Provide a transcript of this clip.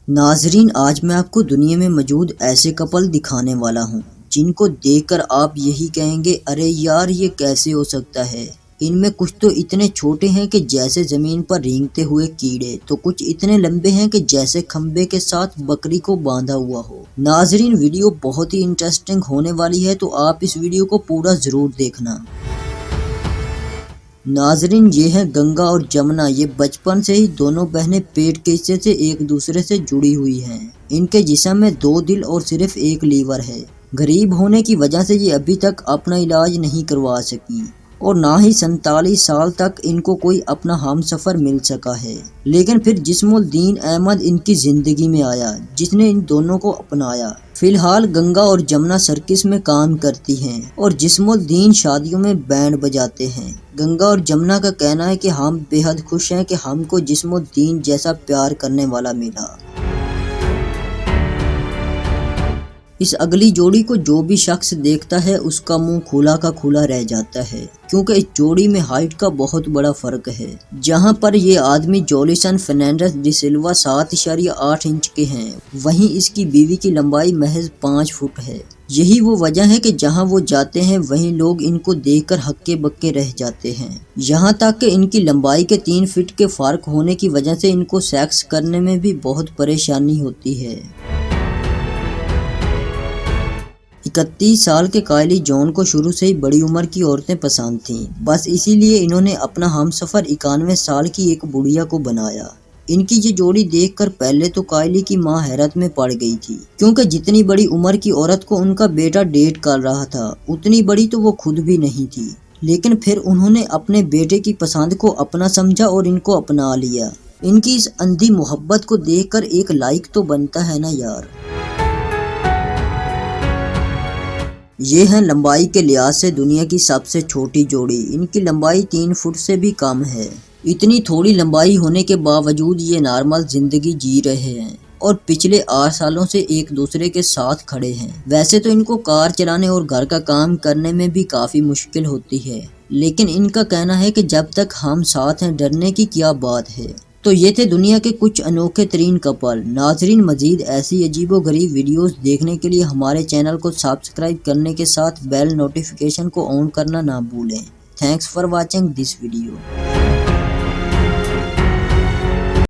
ناظرین، آج میں آپ کو دنیا میں موجود ایسے کپل دکھانے والا ہوں جن کو دیکھ کر آپ یہی کہیں گے، ارے یار یہ کیسے ہو سکتا ہے۔ ان میں کچھ تو اتنے چھوٹے ہیں کہ جیسے زمین پر رینگتے ہوئے کیڑے، تو کچھ اتنے لمبے ہیں کہ جیسے کھمبے کے ساتھ بکری کو باندھا ہوا ہو۔ ناظرین، ویڈیو بہت ہی انٹرسٹنگ ہونے والی ہے، تو آپ اس ویڈیو کو پورا ضرور دیکھنا۔ ناظرین، یہ ہیں گنگا اور جمنا۔ یہ بچپن سے ہی دونوں بہنیں پیٹ کے حصے سے ایک دوسرے سے جڑی ہوئی ہیں۔ ان کے جسم میں 2 دل اور صرف 1 لیور ہے۔ غریب ہونے کی وجہ سے یہ ابھی تک اپنا علاج نہیں کروا سکی اور نہ ہی 47 سال تک ان کو کوئی اپنا ہم سفر مل سکا ہے۔ لیکن پھر جسم الدین احمد ان کی زندگی میں آیا، جس نے ان دونوں کو اپنایا۔ فی الحال گنگا اور جمنا سرکس میں کام کرتی ہیں اور جسم الدین شادیوں میں بینڈ بجاتے ہیں۔ گنگا اور جمنا کا کہنا ہے کہ ہم بے حد خوش ہیں کہ ہم کو جسم الدین جیسا پیار کرنے والا ملا۔ اس اگلی جوڑی کو جو بھی شخص دیکھتا ہے اس کا منہ کھلا کا کھلا رہ جاتا ہے، کیونکہ اس جوڑی میں ہائٹ کا بہت بڑا فرق ہے۔ جہاں پر یہ آدمی جولیسن فرنانڈیز ڈی سلوا 7.8 انچ کے ہیں، وہیں اس کی بیوی کی لمبائی محض 5 فٹ ہے۔ یہی وہ وجہ ہے کہ جہاں وہ جاتے ہیں وہیں لوگ ان کو دیکھ کر ہکے بکے رہ جاتے ہیں۔ یہاں تک کہ ان کی لمبائی کے 3 فٹ کے فرق ہونے کی وجہ سے ان کو سیکس کرنے میں بھی بہت پریشانی ہوتی ہے۔ 31 سال کے کائلی جون کو شروع سے ہی بڑی عمر کی عورتیں پسند تھیں، بس اسی لیے انہوں نے اپنا ہم سفر 91 سال کی ایک بڑھیا کو بنایا۔ ان کی یہ جوڑی دیکھ کر پہلے تو کائلی کی ماں حیرت میں پڑ گئی تھی، کیونکہ جتنی بڑی عمر کی عورت کو ان کا بیٹا ڈیٹ کر رہا تھا اتنی بڑی تو وہ خود بھی نہیں تھی۔ لیکن پھر انہوں نے اپنے بیٹے کی پسند کو اپنا سمجھا اور ان کو اپنا لیا۔ ان کی اس اندھی محبت کو دیکھ کر ایک لائک تو بنتا ہے نا یار۔ یہ ہیں لمبائی کے لحاظ سے دنیا کی سب سے چھوٹی جوڑی۔ ان کی لمبائی 3 فٹ سے بھی کم ہے۔ اتنی تھوڑی لمبائی ہونے کے باوجود یہ نارمل زندگی جی رہے ہیں اور پچھلے 8 سالوں سے ایک دوسرے کے ساتھ کھڑے ہیں۔ ویسے تو ان کو کار چلانے اور گھر کا کام کرنے میں بھی کافی مشکل ہوتی ہے، لیکن ان کا کہنا ہے کہ جب تک ہم ساتھ ہیں ڈرنے کی کیا بات ہے۔ تو یہ تھے دنیا کے کچھ انوکھے ترین کپل۔ ناظرین، مزید ایسی عجیب و غریب ویڈیوز دیکھنے کے لیے ہمارے چینل کو سبسکرائب کرنے کے ساتھ بیل نوٹیفیکیشن کو آن کرنا نہ بھولیں۔ Thanks for watching this video.